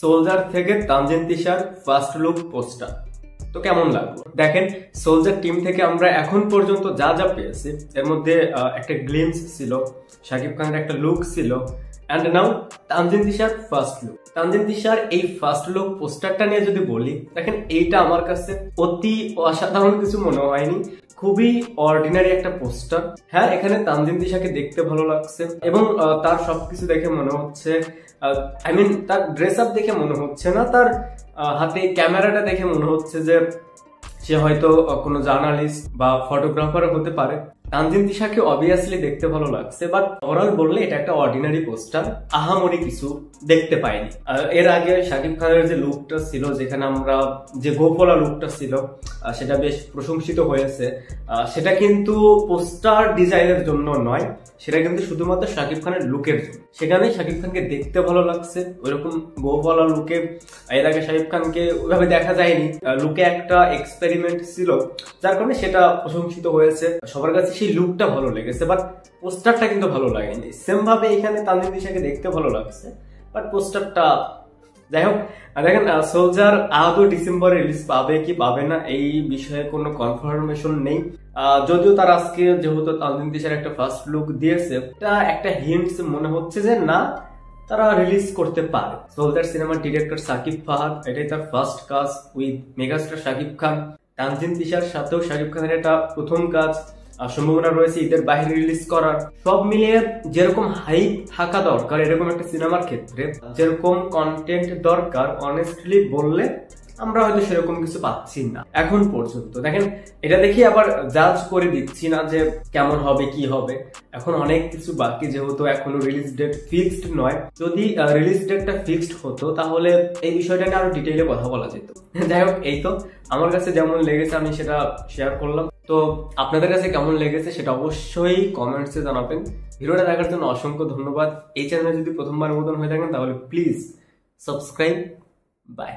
Soldier থেকে তানজিন তিশার first look poster তো কেমন লাগলো দেখেন। সোলজার টিম থেকে আমরা এখন পর্যন্ত যা যা পেয়েছি এর মধ্যে একটা গ্লিমস ছিল, শাকিব খানের একটা লুক ছিল, এন্ড নাও তানজিন তিশার ফার্স্ট লুক। তানজিন তিশার এই ফার্স্ট লুক পোস্টারটা নিয়ে যদি বলি, দেখেন এইটা আমার কাছে অতি অসাধারণ কিছু মনে হয়নি, খুবই অর্ডিনারি একটা পোস্টার। হ্যাঁ, এখানে তানজিন তিশাকে দেখতে ভালো লাগছে এবং তার সবকিছু দেখে মনে হচ্ছে, আই মিন তার ড্রেস আপ দেখে মনে হচ্ছে না, তার হাতে ক্যামেরাটা দেখে মনে হচ্ছে যে সে হয়তো কোনো জার্নালিস্ট বা ফটোগ্রাফার হতে পারে। তানজিন তিশাকে অবভিয়াসলি দেখতে ভালো লাগছে, বাট ওভারঅল বললে এটা একটা অর্ডিনারি পোস্টার, আহামরি কিছু দেখতে পাইনি। এর আগে শাকিব খানের যে লুকটা ছিল, যেখানে আমরা যে গোপলা লুকটা ছিল সেটা বেশ প্রশংসিত হয়েছে, সেটা কিন্তু পোস্টার ডিজাইনের জন্য নয়, সেটা কিন্তু শুধুমাত্র শাকিব খানের লুকের জন্য। সেখানে শাকিব খানকে দেখতে ভালো লাগছে, ওইরকম গোপলা লুকে এর আগে শাকিব খানকে ওইভাবে দেখা যায়নি। লুকে একটা এক্সপেরিমেন্ট ছিল, যার কারণে সেটা প্রশংসিত হয়েছে, সবার কাছে সেই লুকটা ভালো লেগেছে, বাট পোস্টারটা কিন্তু ভালো লাগেনি। সেম ভাবে এখানে তানজিন তিশাকে দেখতে ভালো লাগছে, বাট পোস্টারটা যাই হোক। দেখেন সোলজার আদৌ ডিসেম্বরে রিলিজ পাবে কি পাবে না এই বিষয়ে কোনো কনফার্মেশন নেই, যদিও তার আজকে যেহেতু তানজিন তিশার একটা ফার্স্ট লুক দিয়েছে, এটা একটা হিন্টস মনে হচ্ছে যে না, তারা রিলিজ করতে পারে। সোলজার সিনেমার ডিরেক্টর সাকিব ফাহাদ, এটাই তার ফার্স্ট কাজ উইথ মেগাস্টার শাকিব খান। তানজিন তিশার সাথেও শাকিব খানের এটা প্রথম কাজ, সম্ভাবনা রয়েছে ঈদের বাইরে রিলিজ করার। সব মিলিয়ে যেরকম হাইপ থাকা দরকার এরকম একটা সিনেমার ক্ষেত্রে, যেরকম কন্টেন্ট দরকার, অনেস্টলি বললে আমরা হয়তো সেরকম কিছু পাচ্ছি না এখন পর্যন্ত। দেখেন, এটা দেখি আবার জাজ করে দিচ্ছি না যে কেমন হবে কি হবে, এখন অনেক কিছু বাকি, যেহেতু এখনো রিলিজ ডেট ফিক্সড নয়। যদি রিলিজ ডেটটা ফিক্সড হতো তাহলে এই বিষয়টা নিয়ে আরো ডিটেইলে কথা বলা যেত। যাই হোক, এই তো আমার কাছে যেমন লেগেছে আমি সেটা শেয়ার করলাম। তো আপনাদের কাছে কেমন লেগেছে সেটা অবশ্যই কমেন্টসে জানাবেন। ভিডিওটা দেখার জন্য অসংখ্য ধন্যবাদ। এই চ্যানেলে যদি প্রথমবার মতন হয়ে থাকেন তাহলে প্লিজ সাবস্ক্রাইব। বাই।